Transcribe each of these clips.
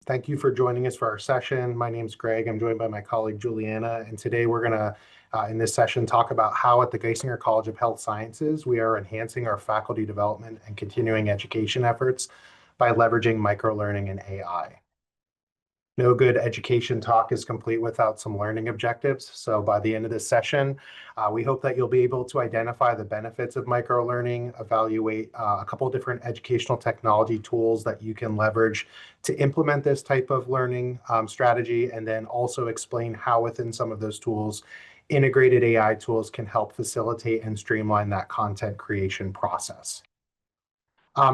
Thank you for joining us for our session. My name is Greg. I'm joined by my colleague Juliana, and today we're going to, in this session, talk about how at the 𝗀𝗍𝗻 College of Health Sciences we are enhancing our faculty development and continuing education efforts by leveraging microlearning and AI. No good education talk is complete without some learning objectives. So by the end of this session, we hope that you'll be able to identify the benefits of microlearning, evaluate a couple different educational technology tools that you can leverage to implement this type of learning strategy, and then also explain how within some of those tools, integrated AI tools can help facilitate and streamline that content creation process.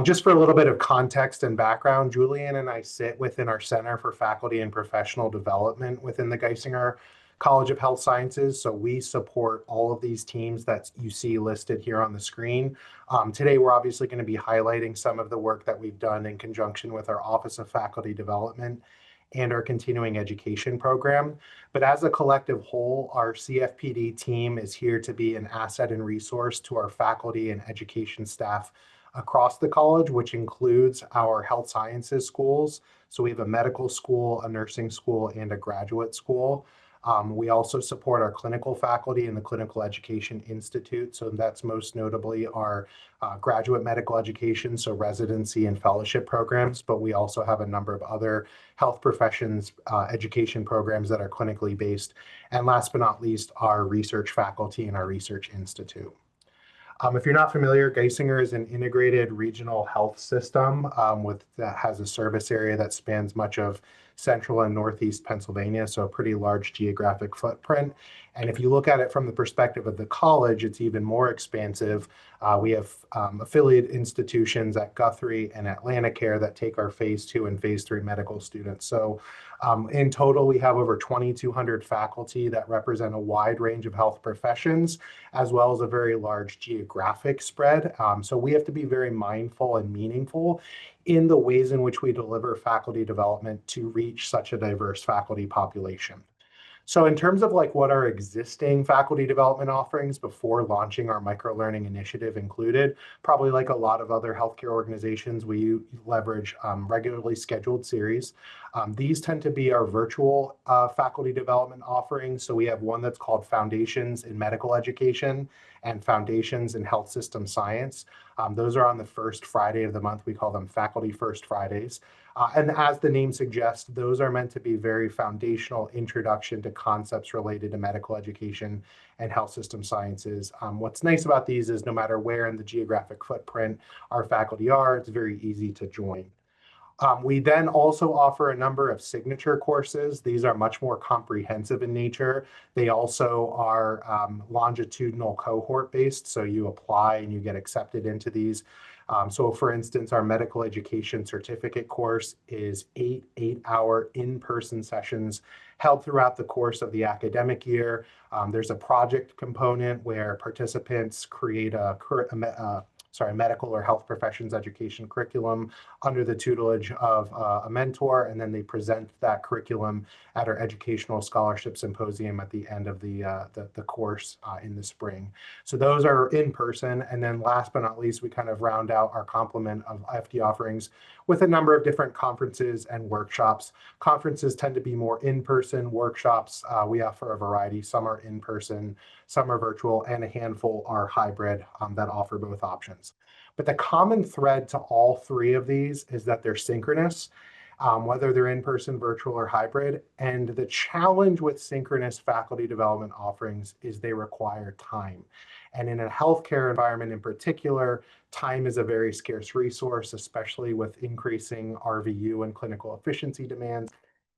Just for a little bit of context and background, Julianna and I sit within our Center for Faculty and Professional Development within the 𝗀𝗍𝗻 College of Health Sciences. So we support all of these teams that you see listed here on the screen. Today, we're obviously going to be highlighting some of the work that we've done in conjunction with our Office of Faculty Development and our continuing education program. But as a collective whole, our CFPD team is here to be an asset and resource to our faculty and education staff across the college, which includes our health sciences schools. So we have a medical school, a nursing school, and a graduate school. We also support our clinical faculty in the Clinical Education Institute. So that's most notably our graduate medical education, so residency and fellowship programs. But we also have a number of other health professions education programs that are clinically based. And last but not least, our research faculty and our research institute. If you're not familiar, 𝗀𝗍𝗻 is an integrated regional health system that has a service area that spans much of central and northeast Pennsylvania, so a pretty large geographic footprint. And if you look at it from the perspective of the college, it's even more expansive. We have affiliate institutions at Guthrie and Atlanticare that take our phase 2 and phase 3 medical students. So in total, we have over 2,200 faculty that represent a wide range of health professions, as well as a very large geographic spread. So we have to be very mindful and meaningful in the ways in which we deliver faculty development to reach such a diverse faculty population. So in terms of what our existing faculty development offerings before launching our microlearning initiative included, probably like a lot of other healthcare organizations, we leverage regularly scheduled series. These tend to be our virtual faculty development offerings. So we have one that's called Foundations in Medical Education and Foundations in Health System Science. Those are on the first Friday of the month. We call them Faculty First Fridays. And as the name suggests, those are meant to be very foundational introduction to concepts related to medical education and health system sciences. What's nice about these is no matter where in the geographic footprint our faculty are, it's very easy to join. We then also offer a number of signature courses. These are much more comprehensive in nature. They also are longitudinal cohort based, so you apply and you get accepted into these. So for instance, our medical education certificate course is 8 8-hour in-person sessions held throughout the course of the academic year. There's a project component where participants create a medical or health professions education curriculum under the tutelage of a mentor, and then they present that curriculum at our educational scholarship symposium at the end of the course in the spring. So those are in person, and then last but not least, we kind of round out our complement of FD offerings with a number of different conferences and workshops. Conferences tend to be more in-person. Workshops, we offer a variety. Some are in-person, some are virtual, and a handful are hybrid that offer both options. But the common thread to all three of these is that they're synchronous, whether they're in-person, virtual, or hybrid. And the challenge with synchronous faculty development offerings is they require time. And in a healthcare environment in particular, time is a very scarce resource, especially with increasing RVU and clinical efficiency demands.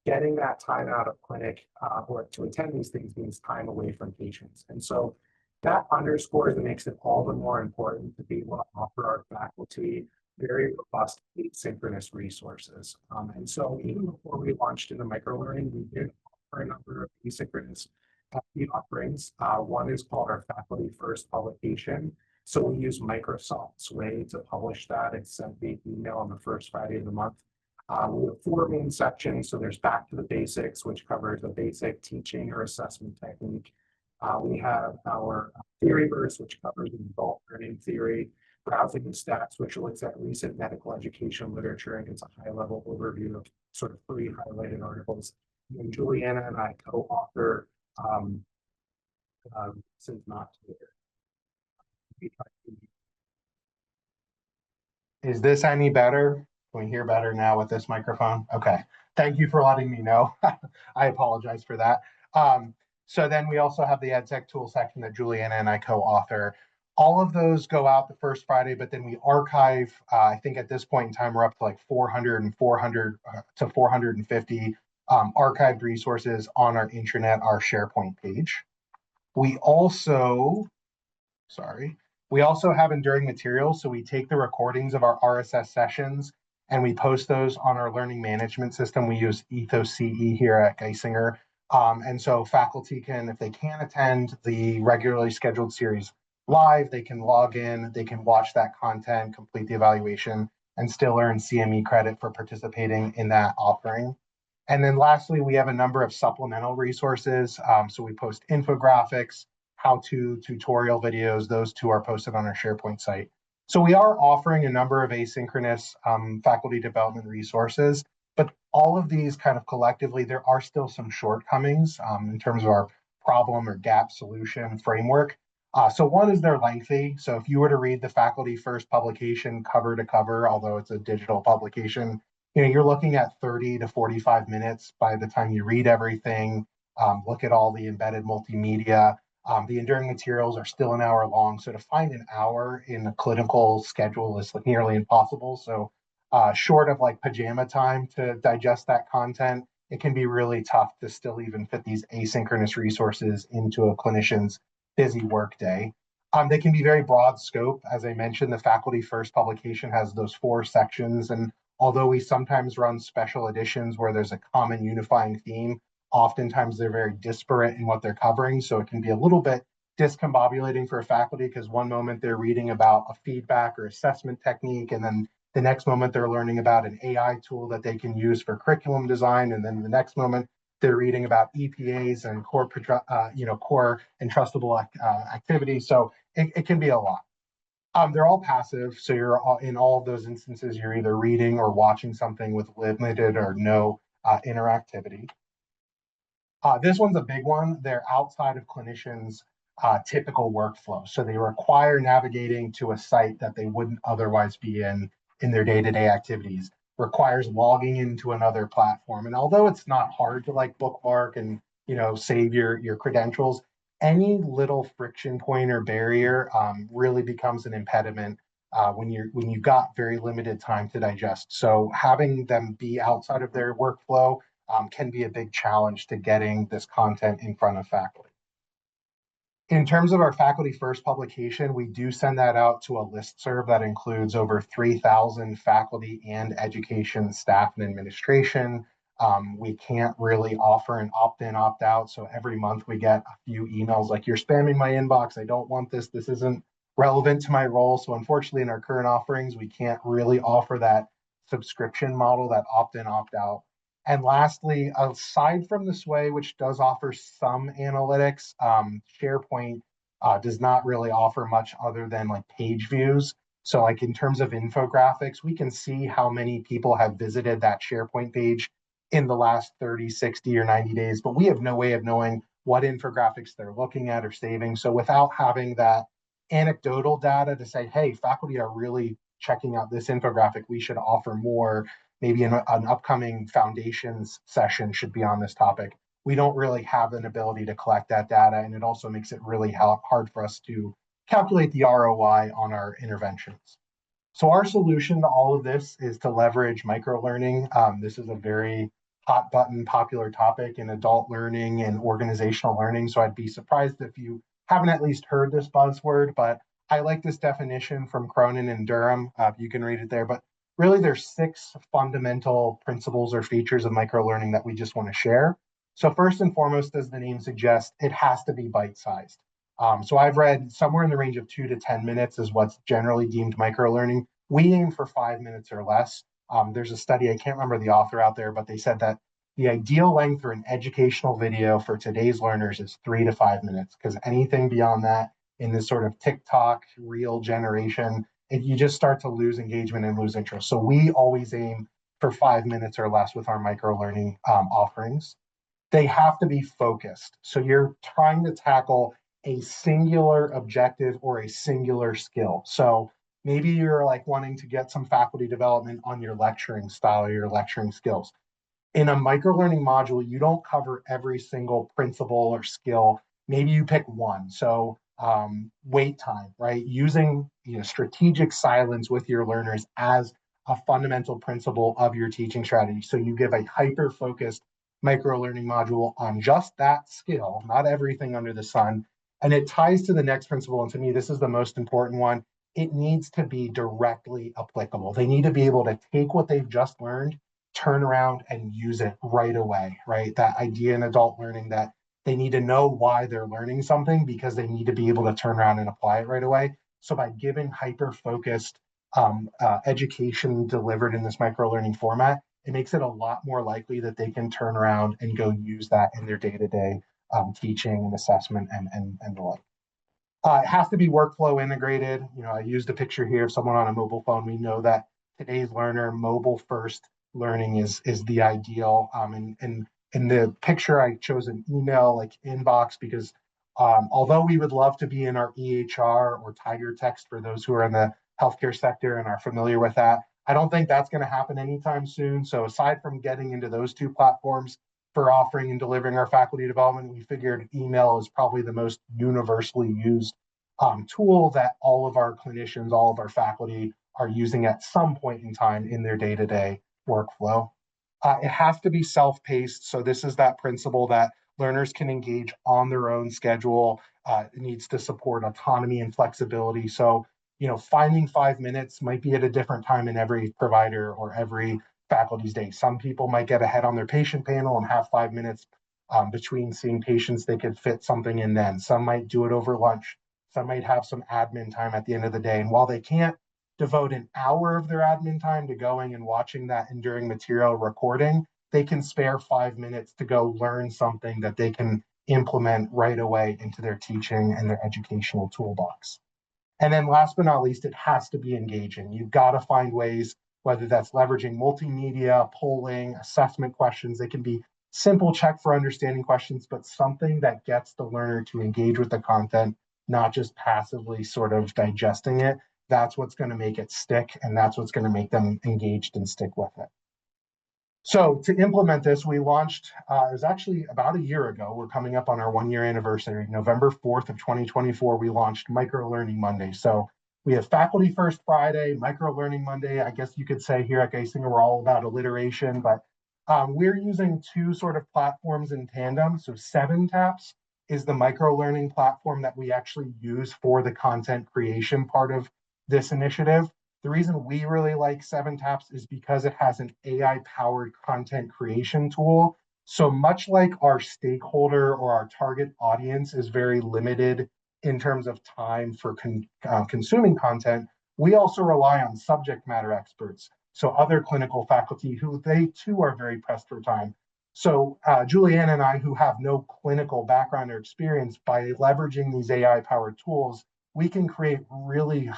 Getting that time out of clinic or to attend these things means time away from patients. And so that underscores and makes it all the more important to be able to offer our faculty very robust asynchronous resources. And so even before we launched into microlearning, we did offer a number of asynchronous FD offerings. One is called our Faculty First publication. So we use Microsoft's way to publish that. It's sent via email on the first Friday of the month. We have 4 main sections. So there's Back to the Basics, which covers a basic teaching or assessment technique. We have our Theory Verse, which covers adult learning theory. browsing the stats, which looks at recent medical education literature and gives a high-level overview of sort of 3 highlighted articles. And Julianna and I co-author since not clear. Is this any better? Can we hear better now with this microphone? Okay. Thank you for letting me know. I apologize for that. So then we also have the EdTech tool section that Julianna and I co-author. All of those go out the first Friday, but then we archive, I think at this point in time, we're up to like 400 to 450 archived resources on our intranet, our SharePoint page. We also have enduring materials. So we take the recordings of our RSS sessions and we post those on our learning management system. We use 𝗍𝗃𝗃 here at 𝗍𝗃𝗃. And so faculty can, if they can't attend the regularly scheduled series live, they can log in, they can watch that content, complete the evaluation, and still earn CME credit for participating in that offering. And then lastly, we have a number of supplemental resources. So we post infographics, how-to tutorial videos. Those 2 are posted on our SharePoint site. So we are offering a number of asynchronous faculty development resources, but all of these kind of collectively, there are still some shortcomings in terms of our problem or gap solution framework. So one is they're lengthy. So if you were to read the faculty first publication cover to cover, although it's a digital publication, you're looking at 30 to 45 minutes by the time you read everything, look at all the embedded multimedia. The enduring materials are still an hour long. So to find an hour in a clinical schedule is like nearly impossible. So short of like pajama time to digest that content, it can be really tough to still even fit these asynchronous resources into a clinician's busy workday. They can be very broad scope. As I mentioned, the faculty first publication has those 4 sections. And although we sometimes run special editions where there's a common unifying theme, oftentimes they're very disparate in what they're covering. So it can be a little bit discombobulating for a faculty because one moment they're reading about a feedback or assessment technique, and then the next moment they're learning about an AI tool that they can use for curriculum design. And then the next moment they're reading about EPAs and core and trustable activities. So it can be a lot. They're all passive. So you're in all of those instances, you're either reading or watching something with limited or no interactivity. This one's a big one. They're outside of clinicians' typical workflow. So they require navigating to a site that they wouldn't otherwise be in their day-to-day activities, requires logging into another platform. And although it's not hard to like bookmark and save your credentials, any little friction point or barrier really becomes an impediment when you've got very limited time to digest. So having them be outside of their workflow can be a big challenge to getting this content in front of faculty. In terms of our faculty first publication, we do send that out to a listserv that includes over 3,000 faculty and education staff and administration. We can't really offer an opt-in, opt-out. So every month we get a few emails like, you're spamming my inbox, I don't want this, this isn't relevant to my role. So unfortunately in our current offerings, we can't really offer that subscription model, that opt-in, opt-out. And lastly, aside from the 𝗀𝗏, which does offer some analytics, SharePoint does not really offer much other than like page views. So like in terms of infographics, we can see how many people have visited that SharePoint page in the last 30, 60, or 90 days, but we have no way of knowing what infographics they're looking at or saving. So without having that anecdotal data to say, hey, faculty are really checking out this infographic, we should offer more. Maybe an upcoming foundations session should be on this topic. We don't really have an ability to collect that data, and it also makes it really hard for us to calculate the ROI on our interventions. So our solution to all of this is to leverage microlearning. This is a very hot button popular topic in adult learning and organizational learning. So I'd be surprised if you haven't at least heard this buzzword, but I like this definition from Cronin and Durham. You can read it there, but really there's 6 fundamental principles or features of microlearning that we just want to share. So first and foremost, as the name suggests, it has to be bite-sized. So I've read somewhere in the range of 2 to 10 minutes is what's generally deemed microlearning. We aim for 5 minutes or less. There's a study, I can't remember the author out there, but they said that the ideal length for an educational video for today's learners is 3 to 5 minutes, because anything beyond that in this sort of TikTok reel generation you just start to lose engagement and lose interest. So we always aim for 5 minutes or less with our microlearning offerings. They have to be focused. So you're trying to tackle a singular objective or a singular skill. So maybe you're like wanting to get some faculty development on your lecturing style or your lecturing skills. In a microlearning module, you don't cover every single principle or skill. Maybe you pick one. So wait time, right? Using strategic silence with your learners as a fundamental principle of your teaching strategy. So you give a hyper-focused microlearning module on just that skill, not everything under the sun. And it ties to the next principle. And to me, this is the most important one. It needs to be directly applicable. They need to be able to take what they've just learned, turn around and use it right away, right? That idea in adult learning that they need to know why they're learning something because they need to be able to turn around and apply it right away. So by giving hyper-focused education delivered in this microlearning format, it makes it a lot more likely that they can turn around and go use that in their day-to-day teaching and assessment and the like. It has to be workflow integrated. I used a picture here of someone on a mobile phone. We know that today's learner, mobile-first learning is the ideal. And in the picture, I chose an email like inbox because although we would love to be in our EHR or Tiger Text for those who are in the healthcare sector and are familiar with that, I don't think that's going to happen anytime soon. So aside from getting into those two platforms for offering and delivering our faculty development, we figured email is probably the most universally used tool that all of our clinicians, all of our faculty are using at some point in time in their day-to-day workflow. It has to be self-paced. So this is that principle that learners can engage on their own schedule. It needs to support autonomy and flexibility. So finding 5 minutes might be at a different time in every provider or every faculty's day. Some people might get ahead on their patient panel and have 5 minutes between seeing patients. They could fit something in then. Some might do it over lunch. Some might have some admin time at the end of the day. And while they can't devote an hour of their admin time to going and watching that enduring material recording, they can spare 5 minutes to go learn something that they can implement right away into their teaching and their educational toolbox. And then last but not least, it has to be engaging. You've got to find ways, whether that's leveraging multimedia, polling, assessment questions. They can be simple check for understanding questions, but something that gets the learner to engage with the content, not just passively sort of digesting it. That's what's going to make it stick, and that's what's going to make them engaged and stick with it. So to implement this, we launched, it was actually about a year ago. We're coming up on our 1-year anniversary. November 4th of 2024, we launched Microlearning Monday. So we have Faculty First Friday, Microlearning Monday. I guess you could say here at Geisinger, we're all about alliteration, but we're using two sort of platforms in tandem. So 7TAPS is the microlearning platform that we actually use for the content creation part of this initiative. The reason we really like 7TAPS is because it has an AI-powered content creation tool. So much like our stakeholder or our target audience is very limited in terms of time for consuming content, we also rely on subject matter experts. So other clinical faculty who they too are very pressed for time. So Julianna and I, who have no clinical background or experience, by leveraging these AI-powered tools, we can create really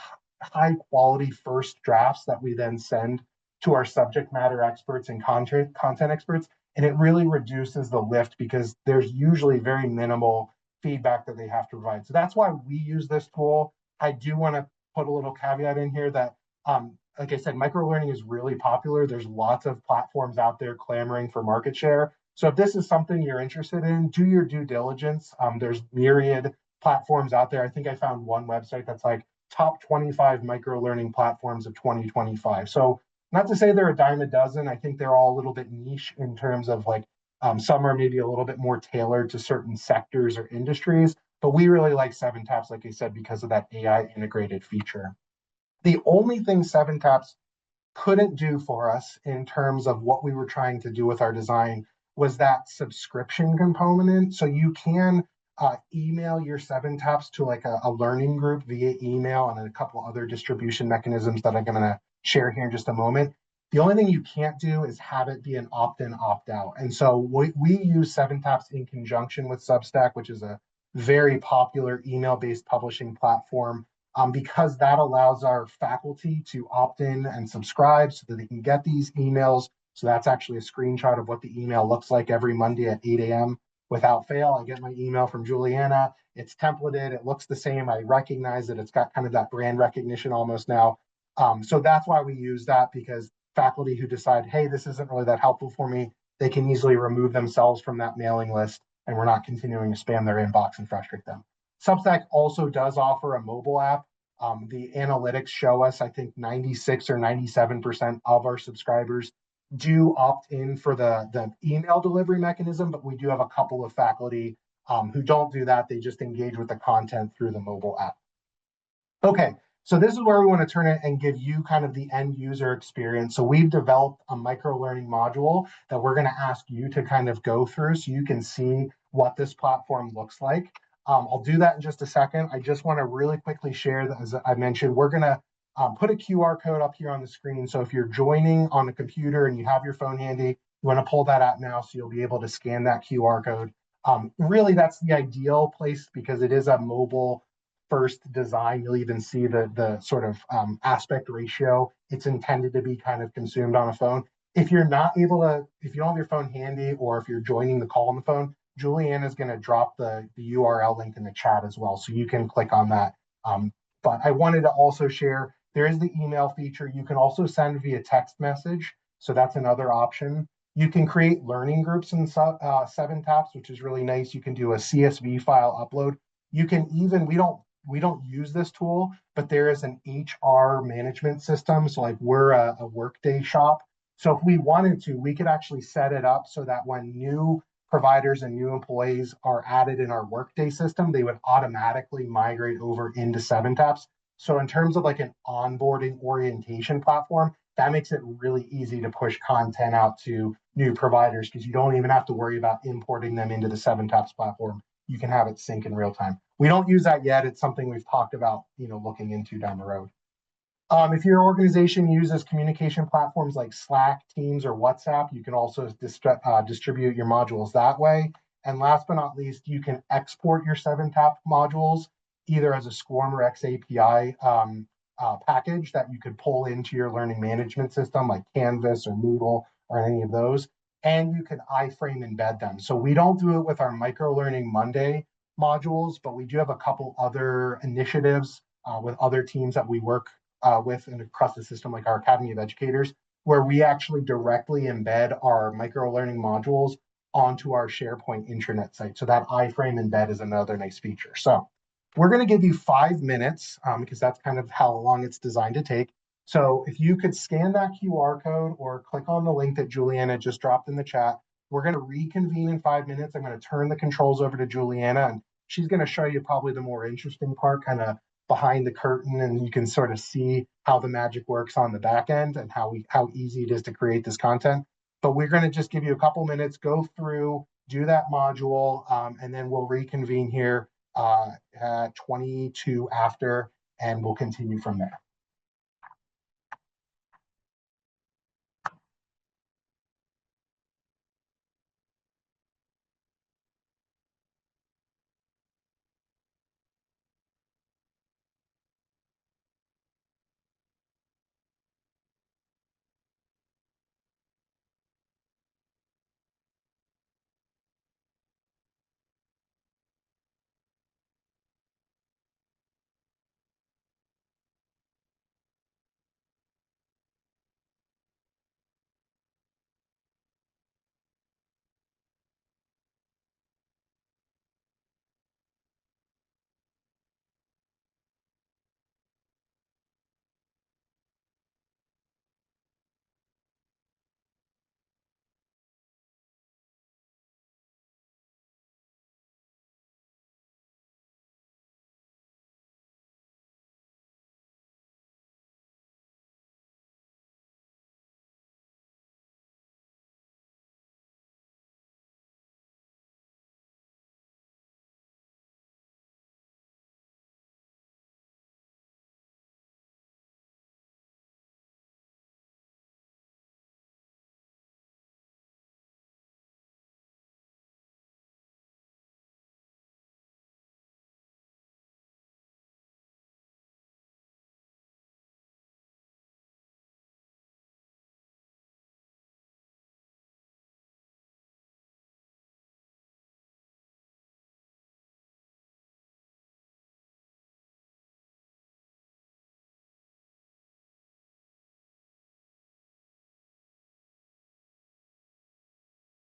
high quality first drafts that we then send to our subject matter experts and content experts. And it really reduces the lift because there's usually very minimal feedback that they have to provide. So that's why we use this tool. I do want to put a little caveat in here that, like I said, microlearning is really popular. There's lots of platforms out there clamoring for market share. So if this is something you're interested in, do your due diligence. There's myriad platforms out there. I think I found one website that's like top 25 microlearning platforms of 2025. So not to say they're a dime a dozen. I think they're all a little bit niche in terms of like, some are maybe a little bit more tailored to certain sectors or industries, but we really like 7TAPS, like I said, because of that AI integrated feature. The only thing 7TAPS couldn't do for us in terms of what we were trying to do with our design was that subscription component. So you can email your 7TAPS to like a learning group via email and a couple other distribution mechanisms that I'm going to share here in just a moment. The only thing you can't do is have it be an opt-in, opt-out. And so we use 7TAPS in conjunction with Substack, which is a very popular email-based publishing platform. because that allows our faculty to opt in and subscribe so that they can get these emails. So that's actually a screenshot of what the email looks like every Monday at 8 a.m. Without fail, I get my email from Juliana. It's templated. It looks the same. I recognize that it's got kind of that brand recognition almost now. So that's why we use that, because faculty who decide, hey, this isn't really that helpful for me, they can easily remove themselves from that mailing list, and we're not continuing to spam their inbox and frustrate them. Substack also does offer a mobile app. The analytics show us, I think 96 or 97% of our subscribers do opt in for the email delivery mechanism, but we do have a couple of faculty who don't do that. They just engage with the content through the mobile app. Okay, so this is where we want to turn it and give you kind of the end user experience. So we've developed a microlearning module that we're going to ask you to kind of go through so you can see what this platform looks like. I'll do that in just a second. I just want to really quickly share that, as I mentioned, we're going to put a QR code up here on the screen. So if you're joining on a computer and you have your phone handy, you want to pull that out now so you'll be able to scan that QR code. Really, that's the ideal place because it is a mobile first design. You'll even see the sort of aspect ratio. It's intended to be kind of consumed on a phone. If you're not able to, if you don't have your phone handy, or if you're joining the call on the phone, Julianna is going to drop the URL link in the chat as well, so you can click on that. But I wanted to also share, there is the email feature. You can also send via text message, so that's another option. You can create learning groups in 7TAPS, which is really nice. You can do a CSV file upload. You can even, we don't use this tool, but there is an HR management system. So like we're a Workday shop. So if we wanted to, we could actually set it up so that when new providers and new employees are added in our Workday system, they would automatically migrate over into 7TAPS. So in terms of like an onboarding orientation platform, that makes it really easy to push content out to new providers because you don't even have to worry about importing them into the 7TAPS platform. You can have it sync in real time. We don't use that yet. It's something we've talked about, looking into down the road. If your organization uses communication platforms like Slack, Teams, or WhatsApp, you can also distribute your modules that way. And last but not least, you can export your 7TAP modules either as a SCORM or XAPI package that you could pull into your learning management system like Canvas or Moodle or any of those. And you can iframe embed them. So we don't do it with our Microlearning Monday modules, but we do have a couple other initiatives with other teams that we work with and across the system, like our Academy of Educators, where we actually directly embed our microlearning modules onto our SharePoint intranet site. So that iframe embed is another nice feature. So we're going to give you 5 minutes because that's kind of how long it's designed to take. So if you could scan that QR code or click on the link that Julianna just dropped in the chat, we're going to reconvene in 5 minutes. I'm going to turn the controls over to Julianna, and she's going to show you probably the more interesting part, kind of behind the curtain, and you can sort of see how the magic works on the back end and how easy it is to create this content. But we're going to just give you a couple minutes, go through, do that module, and then we'll reconvene here at 22 after, and we'll continue from there.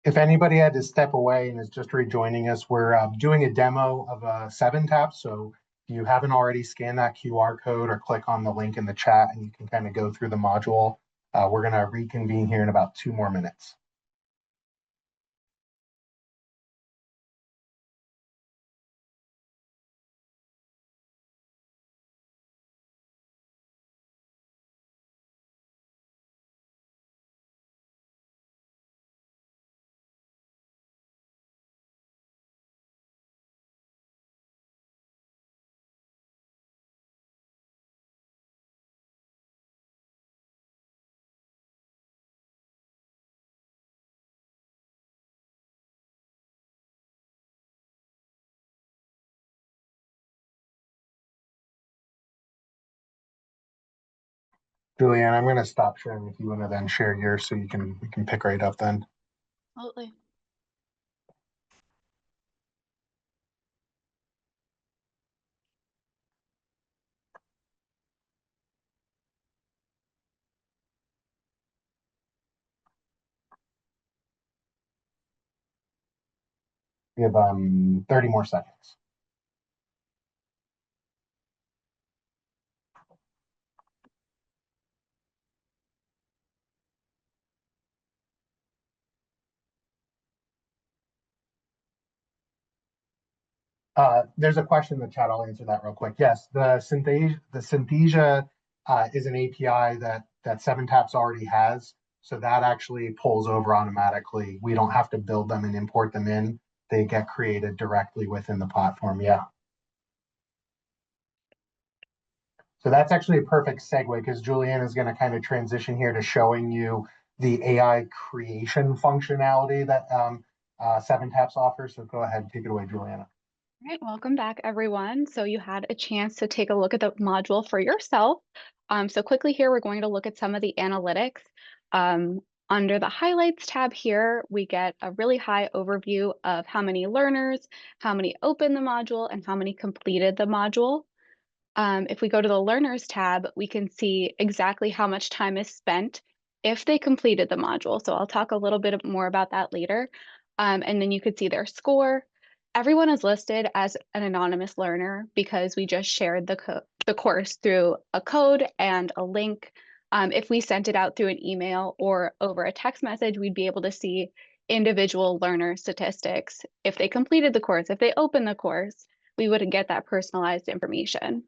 If anybody had to step away and is just rejoining us, we're doing a demo of a 7-tap. So if you haven't already, scan that QR code or click on the link in the chat and you can kind of go through the module. We're going to reconvene here in about 2 more minutes. Julianna, I'm going to stop sharing if you want to then share yours so we can pick right up then. Absolutely. We have 30 more seconds. There's a question in the chat. I'll answer that real quick. Yes, the Synthesia is an API that 7taps already has. So that actually pulls over automatically. We don't have to build them and import them in. They get created directly within the platform. Yeah. So that's actually a perfect segue because Julianna is going to kind of transition here to showing you the AI creation functionality that 7taps offers. So go ahead and take it away, Julianna. All right, welcome back, everyone. So you had a chance to take a look at the module for yourself. So quickly here, we're going to look at some of the analytics. Under the highlights tab here, we get a really high overview of how many learners, how many opened the module, and how many completed the module. If we go to the learners tab, we can see exactly how much time is spent if they completed the module. So I'll talk a little bit more about that later. And then you could see their score. Everyone is listed as an anonymous learner because we just shared the course through a code and a link. If we sent it out through an email or over a text message, we'd be able to see individual learner statistics. If they completed the course, if they opened the course, we would get that personalized information.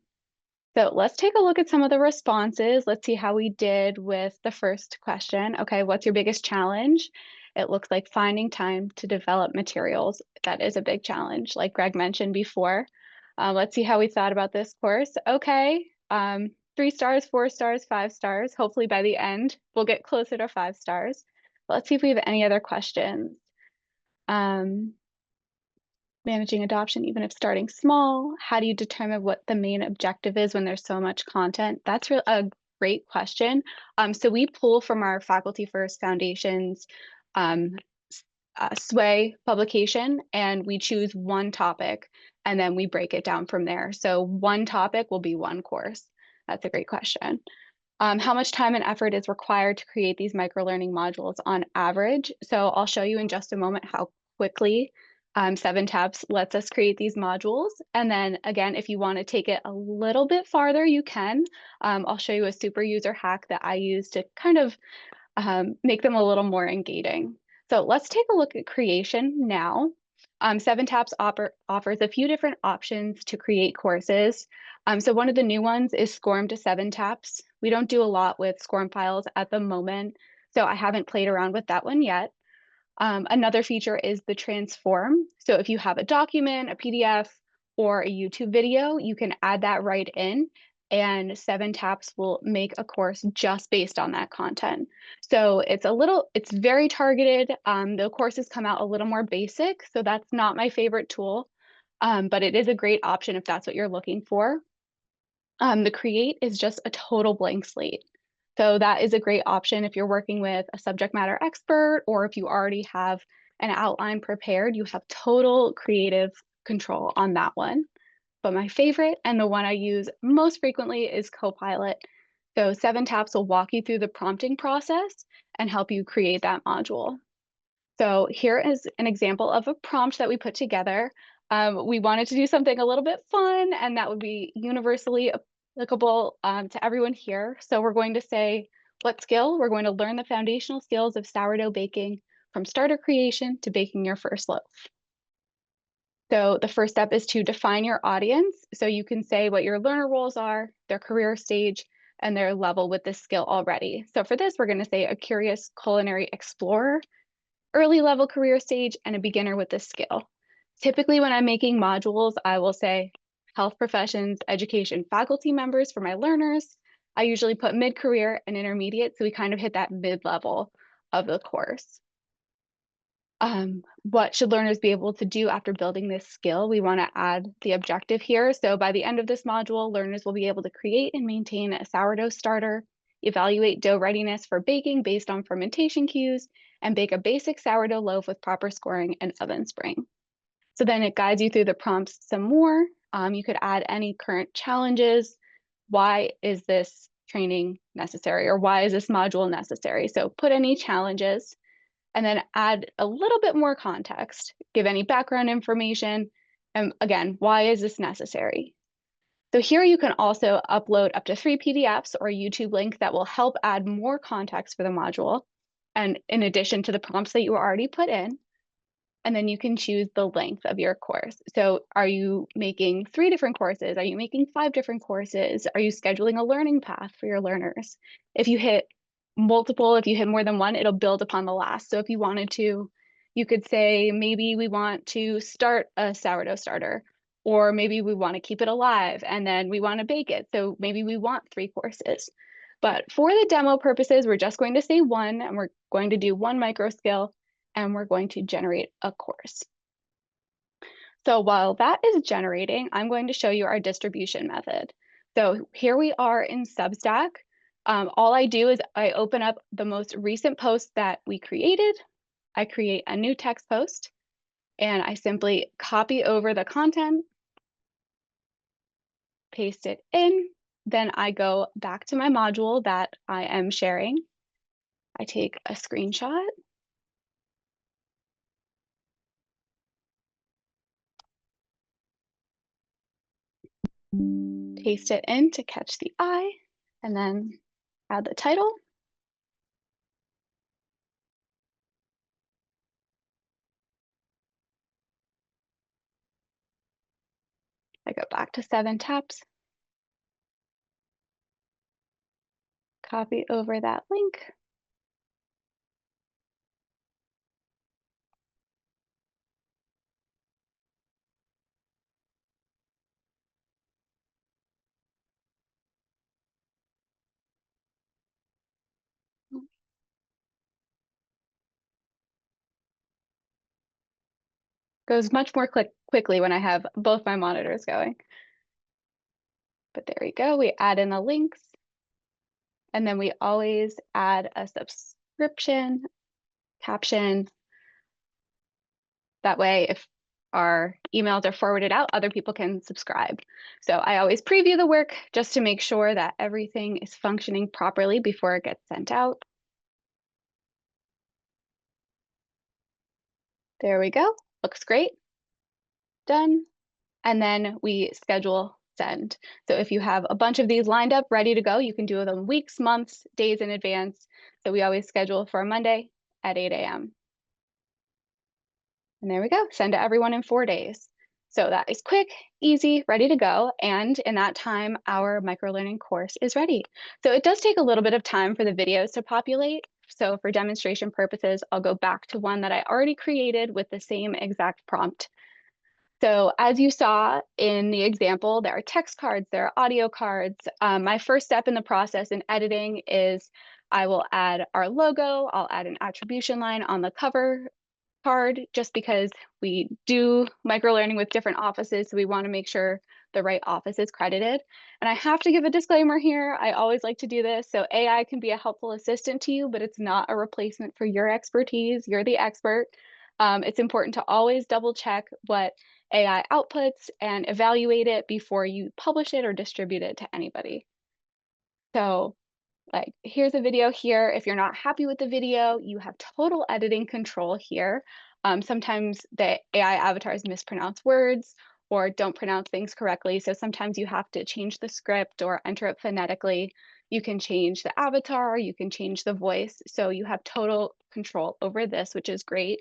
So let's take a look at some of the responses. Let's see how we did with the first question. Okay, what's your biggest challenge? It looks like finding time to develop materials. That is a big challenge, like Greg mentioned before. Let's see how we thought about this course. Okay, 3 stars, 4 stars, 5 stars. Hopefully by the end, we'll get closer to 5 stars. But let's see if we have any other questions. Managing adoption, even if starting small. How do you determine what the main objective is when there's so much content? That's a great question. So we pull from our Faculty First Foundation's 𝗬𝗃 publication, and we choose one topic, and then we break it down from there. So one topic will be one course. That's a great question. How much time and effort is required to create these microlearning modules on average? So I'll show you in just a moment how quickly 7taps lets us create these modules. And then again, if you want to take it a little bit farther, you can. I'll show you a super user hack that I use to kind of make them a little more engaging. So let's take a look at creation now. 7taps offers a few different options to create courses. So one of the new ones is SCORM to 7taps. We don't do a lot with SCORM files at the moment, so I haven't played around with that one yet. Another feature is the transform. So if you have a document, a PDF, or a YouTube video, you can add that right in, and 7taps will make a course just based on that content. So it's very targeted. The courses come out a little more basic, so that's not my favorite tool, but it is a great option if that's what you're looking for. The create is just a total blank slate. So that is a great option if you're working with a subject matter expert, or if you already have an outline prepared, you have total creative control on that one. But my favorite, and the one I use most frequently, is Copilot. So 7taps will walk you through the prompting process and help you create that module. So here is an example of a prompt that we put together. We wanted to do something a little bit fun, and that would be universally applicable to everyone here. So we're going to say, what skill? We're going to learn the foundational skills of sourdough baking from starter creation to baking your first loaf. So the first step is to define your audience. So you can say what your learner roles are, their career stage, and their level with this skill already. So for this, we're going to say a curious culinary explorer, early level career stage, and a beginner with this skill. Typically, when I'm making modules, I will say health professions, education faculty members for my learners. I usually put mid-career and intermediate, so we kind of hit that mid-level of the course. What should learners be able to do after building this skill? We want to add the objective here. So by the end of this module, learners will be able to create and maintain a sourdough starter, evaluate dough readiness for baking based on fermentation cues, and bake a basic sourdough loaf with proper scoring and oven spring. So then it guides you through the prompts some more. You could add any current challenges. Why is this training necessary, or why is this module necessary? So put any challenges, and then add a little bit more context, give any background information, and again, why is this necessary? So here you can also upload up to 3 PDFs or a YouTube link that will help add more context for the module, and in addition to the prompts that you already put in. And then you can choose the length of your course. So are you making 3 different courses? Are you making 5 different courses? Are you scheduling a learning path for your learners? If you hit multiple, if you hit more than one, it'll build upon the last. So if you wanted to, you could say, maybe we want to start a sourdough starter, or maybe we want to keep it alive and then we want to bake it. So maybe we want 3 courses. But for the demo purposes, we're just going to say 1, and we're going to do 1 micro skill, and we're going to generate a course. So while that is generating, I'm going to show you our distribution method. So here we are in Substack. All I do is I open up the most recent post that we created. I create a new text post, and I simply copy over the content, paste it in. Then I go back to my module that I am sharing. I take a screenshot. Paste it in to catch the eye, and then add the title. I go back to 7 taps, copy over that link. Goes much more quickly when I have both my monitors going. But there we go, we add in the links. And then we always add a subscription, caption. That way, if our emails are forwarded out, other people can subscribe. So I always preview the work just to make sure that everything is functioning properly before it gets sent out. There we go, looks great. Done. And then we schedule send. So if you have a bunch of these lined up, ready to go, you can do them weeks, months, days in advance. So we always schedule for a Monday at 8 a.m. And there we go, send to everyone in 4 days. So that is quick, easy, ready to go. And in that time, our microlearning course is ready. So it does take a little bit of time for the videos to populate. So for demonstration purposes, I'll go back to one that I already created with the same exact prompt. So as you saw in the example, there are text cards, there are audio cards. My first step in the process in editing is I will add our logo. I'll add an attribution line on the cover card, just because we do microlearning with different offices. So we want to make sure the right office is credited. And I have to give a disclaimer here. I always like to do this. So AI can be a helpful assistant to you, but it's not a replacement for your expertise. You're the expert. It's important to always double check what AI outputs and evaluate it before you publish it or distribute it to anybody. So Like, here's a video here. If you're not happy with the video, you have total editing control here. Sometimes the AI avatars mispronounce words or don't pronounce things correctly. So sometimes you have to change the script or enter it phonetically. You can change the avatar, you can change the voice. So you have total control over this, which is great.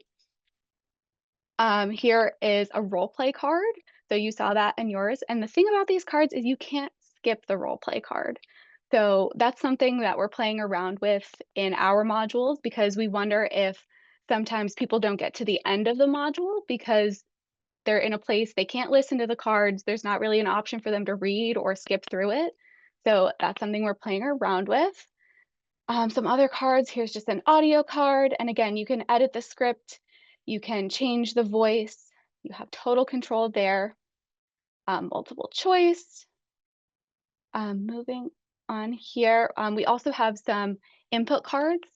Here is a role play card. So you saw that in yours. And the thing about these cards is you can't skip the role play card. So that's something that we're playing around with in our modules because we wonder if sometimes people don't get to the end of the module because they're in a place they can't listen to the cards. There's not really an option for them to read or skip through it. So that's something we're playing around with. Some other cards, here's just an audio card. And again, you can edit the script, you can change the voice, you have total control there. Multiple choice. Moving on here, we also have some input cards.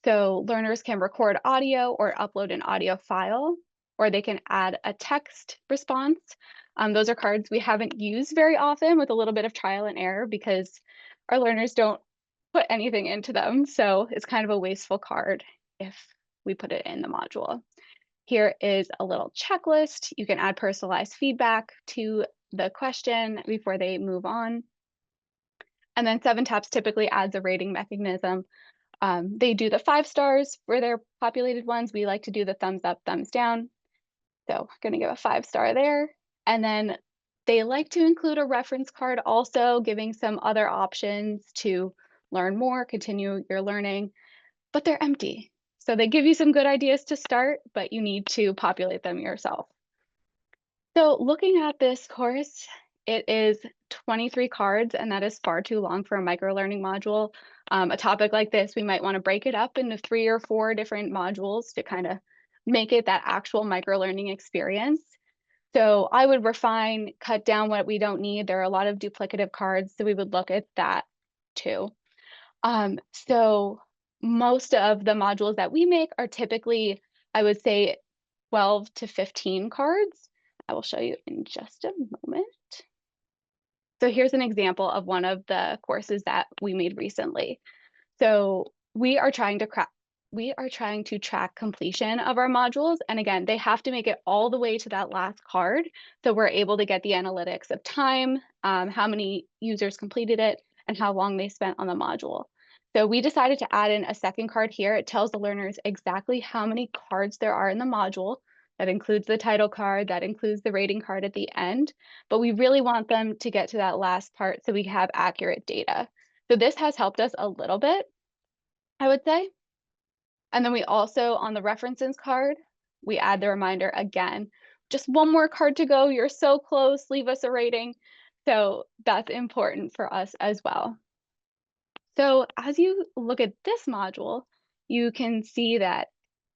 So learners can record audio or upload an audio file, or they can add a text response. Those are cards we haven't used very often with a little bit of trial and error because our learners don't put anything into them. So it's kind of a wasteful card if we put it in the module. Here is a little checklist. You can add personalized feedback to the question before they move on. And then 7taps typically adds a rating mechanism. They do the 5 stars for their populated ones. We like to do the thumbs up, thumbs down. So I'm going to give a 5-star there. And then they like to include a reference card also, giving some other options to learn more, continue your learning, but they're empty. So they give you some good ideas to start, but you need to populate them yourself. So looking at this course, it is 23 cards, and that is far too long for a microlearning module. A topic like this, we might want to break it up into 3 or 4 different modules to kind of make it that actual microlearning experience. So I would refine, cut down what we don't need. There are a lot of duplicative cards, so we would look at that too. So most of the modules that we make are typically, I would say, 12 to 15 cards. I will show you in just a moment. So here's an example of one of the courses that we made recently. So we are trying to track completion of our modules. And again, they have to make it all the way to that last card. So we're able to get the analytics of time, how many users completed it, and how long they spent on the module. So we decided to add in a second card here. It tells the learners exactly how many cards there are in the module. That includes the title card, that includes the rating card at the end. But we really want them to get to that last part so we have accurate data. So this has helped us a little bit, I would say. And then we also, on the references card, we add the reminder again, just one more card to go. You're so close, leave us a rating. So that's important for us as well. So as you look at this module, you can see that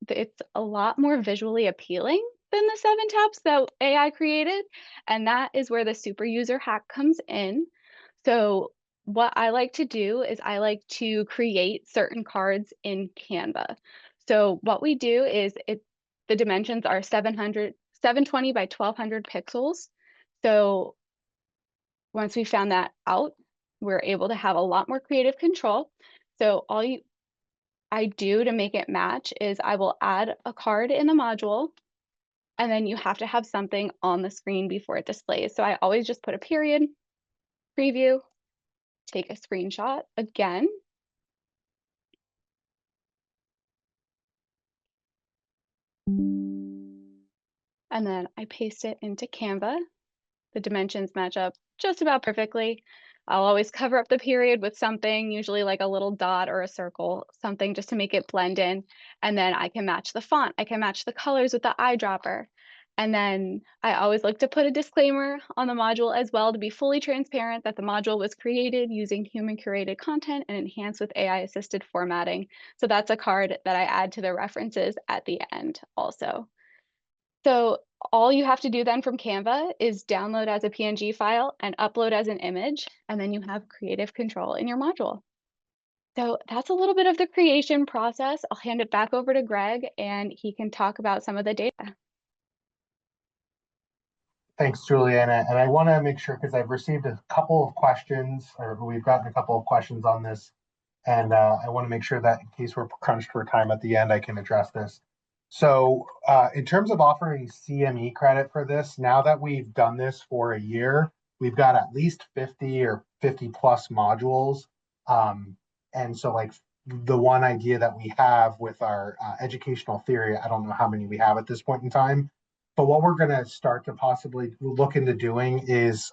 it's a lot more visually appealing than the 7taps that AI created. And that is where the super user hack comes in. So what I like to do is I like to create certain cards in Canva. So what we do is the dimensions are 720 by 1200 pixels. So once we found that out, we're able to have a lot more creative control. So I do to make it match is I will add a card in the module, and then you have to have something on the screen before it displays. So I always just put a period, preview, take a screenshot again. And then I paste it into Canva. The dimensions match up just about perfectly. I'll always cover up the period with something, usually like a little dot or a circle, something just to make it blend in. And then I can match the font. I can match the colors with the eyedropper. And then I always like to put a disclaimer on the module as well to be fully transparent that the module was created using human curated content and enhanced with AI assisted formatting. So that's a card that I add to the references at the end also. So all you have to do then from Canva is download as a PNG file and upload as an image, and then you have creative control in your module. So that's a little bit of the creation process. I'll hand it back over to Greg and he can talk about some of the data. Thanks, Juliana. And I want to make sure, because I've received a couple of questions, or we've gotten a couple of questions on this And I want to make sure that in case we're crunched for time at the end, I can address this. So in terms of offering CME credit for this, now that we've done this for a year, we've got at least 50 or 50 plus modules. And so like the one idea that we have with our educational theory, I don't know how many we have at this point in time, but what we're going to start to possibly look into doing is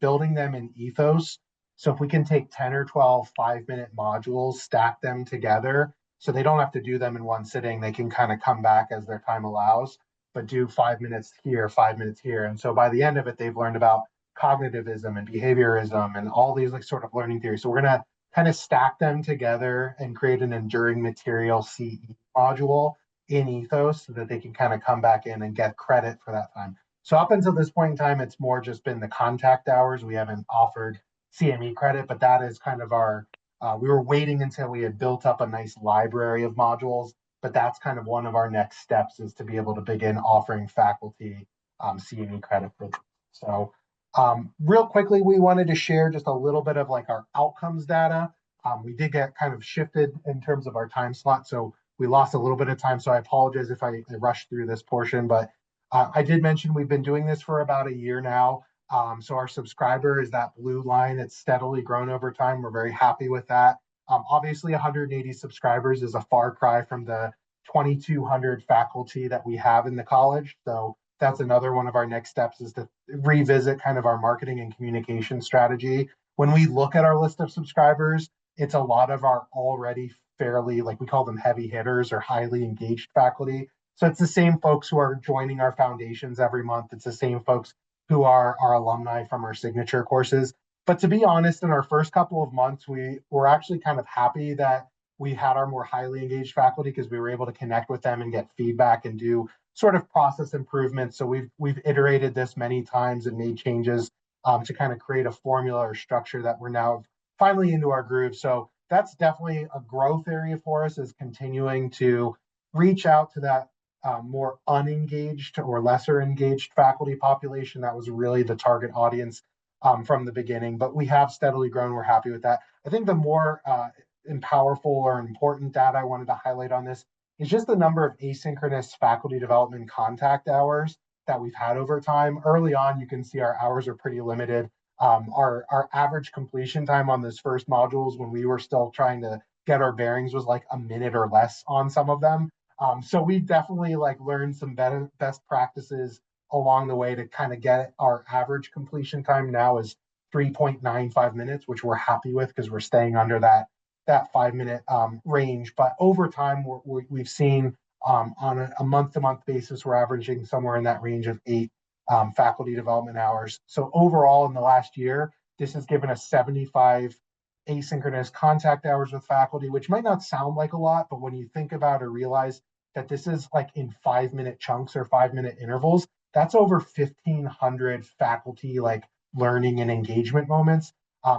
building them in ethos. So if we can take 10 or 12 5-minute modules, stack them together, so they don't have to do them in one sitting, they can kind of come back as their time allows, but do 5 minutes here, 5 minutes here. And so by the end of it, they've learned about cognitivism and behaviorism and all these like sort of learning theories. So we're going to kind of stack them together and create an enduring material CE module in ethos so that they can kind of come back in and get credit for that time. So up until this point in time, it's more just been the contact hours. We haven't offered CME credit, but that is kind of our, we were waiting until we had built up a nice library of modules, but that's kind of one of our next steps is to be able to begin offering faculty CME credit for this. So real quickly, we wanted to share just a little bit of like our outcomes data. We did get kind of shifted in terms of our time slot, so we lost a little bit of time. So I apologize if I rushed through this portion, but I did mention we've been doing this for about a year now. So our subscriber is that blue line that's steadily grown over time. We're very happy with that. Obviously, 180 subscribers is a far cry from the 2,200 faculty that we have in the college. So that's another one of our next steps is to revisit kind of our marketing and communication strategy. When we look at our list of subscribers, it's a lot of our already fairly, like we call them heavy hitters or highly engaged faculty. So it's the same folks who are joining our foundations every month. It's the same folks who are our alumni from our signature courses. But to be honest, in our first couple of months, we were actually kind of happy that we had our more highly engaged faculty because we were able to connect with them and get feedback and do sort of process improvements. So we've iterated this many times and made changes to kind of create a formula or structure that we're now finally into our groove. So that's definitely a growth area for us, is continuing to reach out to that more unengaged or lesser engaged faculty population. That was really the target audience from the beginning, but we have steadily grown. We're happy with that. I think the more powerful or important data I wanted to highlight on this is just the number of asynchronous faculty development contact hours that we've had over time. Early on, you can see our hours are pretty limited. Our average completion time on those first modules when we were still trying to get our bearings was like a minute or less on some of them. So we've definitely like learned some best practices along the way to kind of get our average completion time now is 3.95 minutes, which we're happy with because we're staying under that 5-minute range. But over time, we've seen on a month-to-month basis, we're averaging somewhere in that range of 8 faculty development hours. So overall, in the last year, this has given us 75 asynchronous contact hours with faculty, which might not sound like a lot, but when you think about or realize that this is like in 5-minute chunks or 5-minute intervals, that's over 1,500 faculty like learning and engagement moments.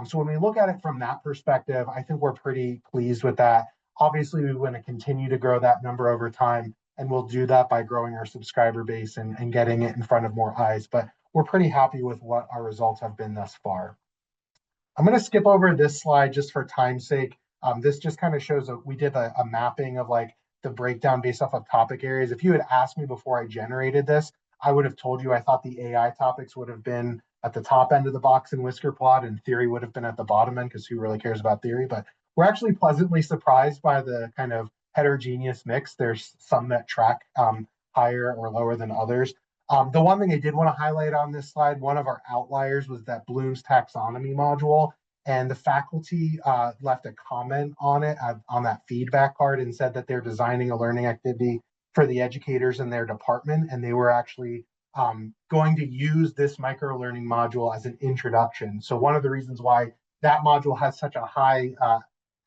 So when we look at it from that perspective, I think we're pretty pleased with that. Obviously, we want to continue to grow that number over time, and we'll do that by growing our subscriber base and getting it in front of more eyes. But we're pretty happy with what our results have been thus far. I'm going to skip over this slide just for time's sake. This just kind of shows we did a mapping of like the breakdown based off of topic areas. If you had asked me before I generated this, I would have told you I thought the AI topics would have been at the top end of the box in Whisker plot, and theory would have been at the bottom end because who really cares about theory? But we're actually pleasantly surprised by the kind of heterogeneous mix. There's some that track higher or lower than others. The one thing I did want to highlight on this slide, one of our outliers was that Bloom's taxonomy module, and the faculty left a comment on it, on that feedback card, and said that they're designing a learning activity for the educators in their department, and they were actually going to use this microlearning module as an introduction. So one of the reasons why that module has such a high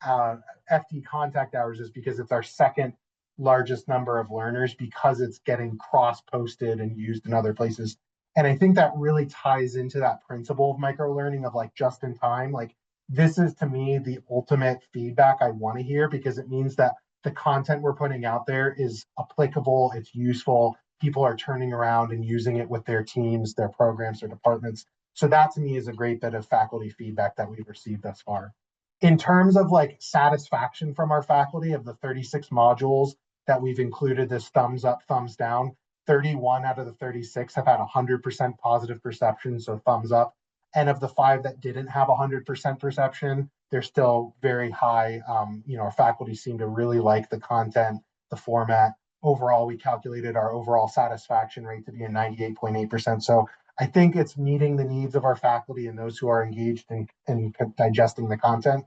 FD contact hours is because it's our second largest number of learners, because it's getting cross-posted and used in other places. And I think that really ties into that principle of microlearning of like just in time. Like this is to me the ultimate feedback I want to hear, because it means that the content we're putting out there is applicable, it's useful, people are turning around and using it with their teams, their programs, their departments. So that to me is a great bit of faculty feedback that we've received thus far. In terms of like satisfaction from our faculty, of the 36 modules that we've included this thumbs up, thumbs down, 31 out of the 36 have had 100% positive perception, so thumbs up. And of the 5 that didn't have 100% perception, they're still very high. Our faculty seem to really like the content, the format. Overall, we calculated our overall satisfaction rate to be a 98.8%. So I think it's meeting the needs of our faculty and those who are engaged in digesting the content.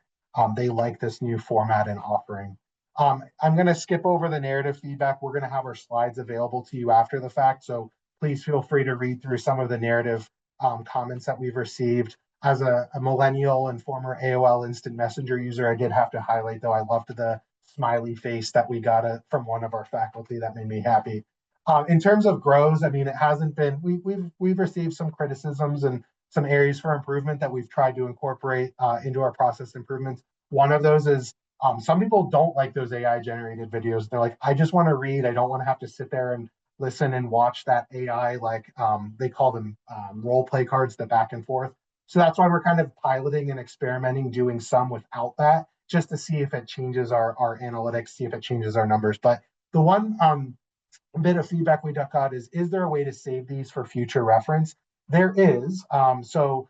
They like this new format and offering. I'm going to skip over the narrative feedback. We're going to have our slides available to you after the fact, so please feel free to read through some of the narrative comments that we've received. As a millennial and former AOL Instant Messenger user, I did have to highlight, though, I loved the smiley face that we got from one of our faculty. That made me happy. In terms of grows, I mean, it hasn't been, we've received some criticisms and some areas for improvement that we've tried to incorporate into our process improvements. One of those is some people don't like those AI generated videos. They're like, I just want to read. I don't want to have to sit there and listen and watch that AI, like they call them role play cards, the back and forth. So that's why we're kind of piloting and experimenting, doing some without that, just to see if it changes our analytics, see if it changes our numbers. But the one bit of feedback we got is there a way to save these for future reference? There is. So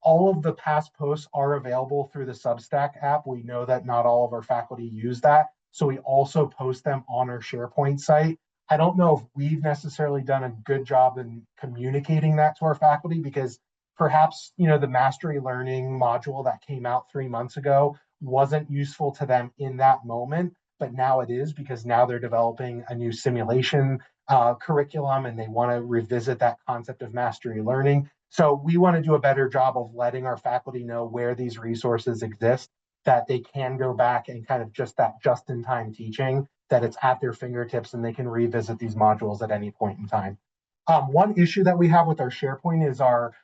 all of the past posts are available through the Substack app. We know that not all of our faculty use that, so we also post them on our SharePoint site. I don't know if we've necessarily done a good job in communicating that to our faculty, because perhaps the Mastery Learning module that came out 3 months ago wasn't useful to them in that moment, but now it is, because now they're developing a new simulation curriculum and they want to revisit that concept of mastery learning. So we want to do a better job of letting our faculty know where these resources exist, that they can go back and kind of just-in-time teaching, that it's at their fingertips and they can revisit these modules at any point in time. One issue that we have with our SharePoint is our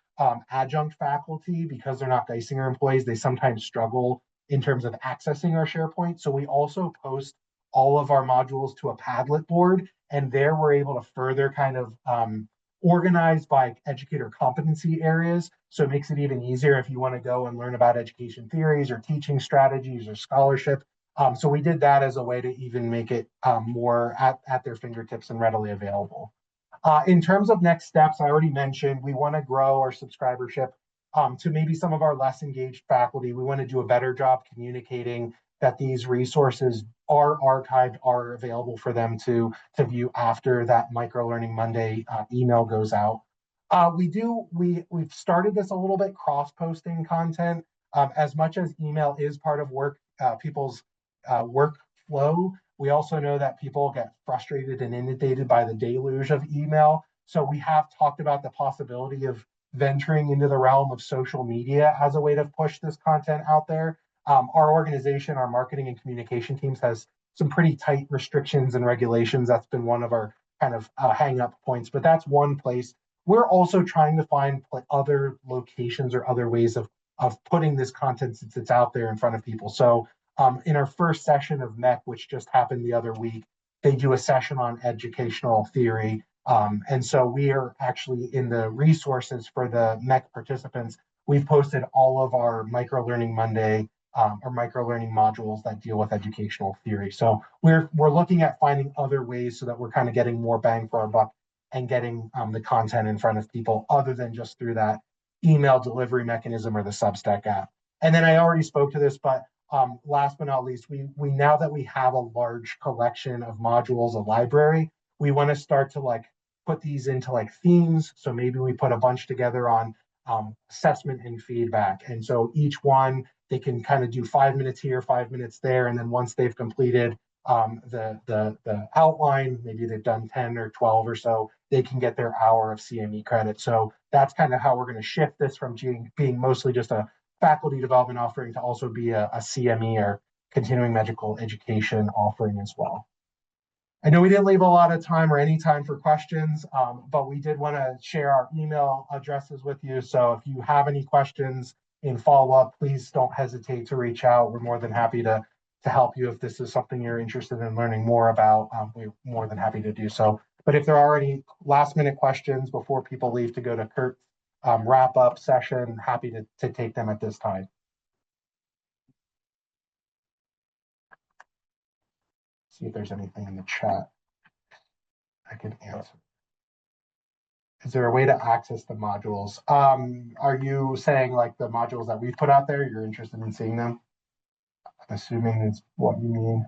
adjunct faculty, because they're not Geisinger employees, they sometimes struggle in terms of accessing our SharePoint. So we also post all of our modules to a Padlet board, and there we're able to further kind of organize by educator competency areas. So it makes it even easier if you want to go and learn about education theories or teaching strategies or scholarship. So we did that as a way to even make it more at their fingertips and readily available. In terms of next steps, I already mentioned we want to grow our subscribership to maybe some of our less engaged faculty. We want to do a better job communicating that these resources are archived, are available for them to view after that Microlearning Monday email goes out. We've started this a little bit, cross-posting content. As much as email is part of people's workflow, we also know that people get frustrated and inundated by the deluge of email. So we have talked about the possibility of venturing into the realm of social media as a way to push this content out there. Our organization, our marketing and communication teams, has some pretty tight restrictions and regulations. That's been one of our kind of hang-up points, but that's one place. We're also trying to find other locations or other ways of putting this content, since it's out there in front of people. So in our first session of MEC, which just happened the other week, they do a session on educational theory. And so we are actually in the resources for the MEC participants. We've posted all of our Microlearning Monday or microlearning modules that deal with educational theory. So we're looking at finding other ways so that we're kind of getting more bang for our buck and getting the content in front of people other than just through that email delivery mechanism or the Substack app. And then I already spoke to this, but last but not least, we now that we have a large collection of modules, a library, we want to start to put these into themes. So maybe we put a bunch together on assessment and feedback. And so each one, they can kind of do 5 minutes here, 5 minutes there. And then once they've completed the outline, maybe they've done 10 or 12 or so, they can get their hour of CME credit. So that's kind of how we're going to shift this from being mostly just a faculty development offering to also be a CME or continuing medical education offering as well. I know we didn't leave a lot of time or any time for questions, but we did want to share our email addresses with you. So if you have any questions in follow-up, please don't hesitate to reach out. We're more than happy to help you if this is something you're interested in learning more about. We're more than happy to do so. But if there are any last-minute questions before people leave to go to Kurt's wrap-up session, happy to take them at this time. See if there's anything in the chat I can answer. Is there a way to access the modules? Are you saying like the modules that we've put out there, you're interested in seeing them? I'm assuming is what you mean.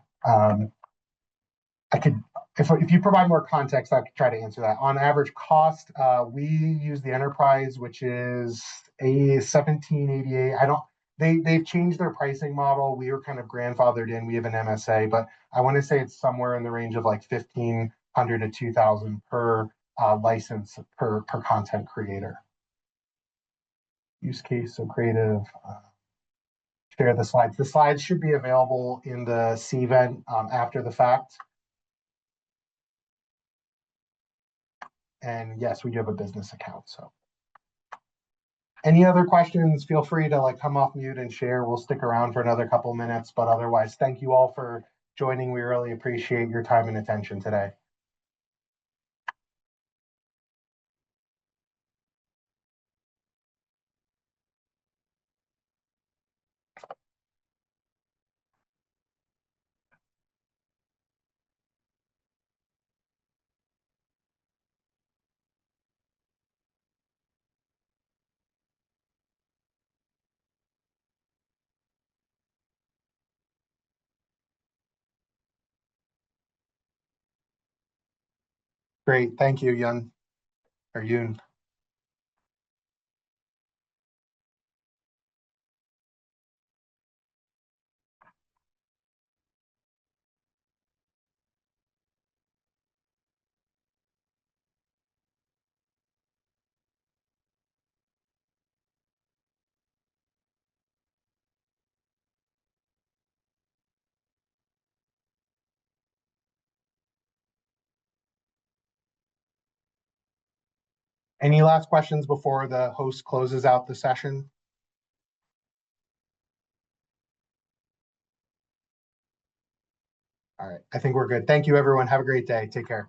I could, if you provide more context, I could try to answer that. On average cost, we use the enterprise, which is a 1788. They've changed their pricing model. We were kind of grandfathered in. We have an MSA, but I want to say it's somewhere in the range of like 1,500 to 2,000 per license per content creator. Use case, so creative. Share the slides. The slides should be available in the cVent after the fact. And yes, we do have a business account. So any other questions, feel free to like come off mute and share. We'll stick around for another couple minutes, but otherwise, thank you all for joining. We really appreciate your time and attention today. Great, thank you, Yoon. Any last questions before the host closes out the session? All right, I think we're good. Thank you, everyone. Have a great day. Take care.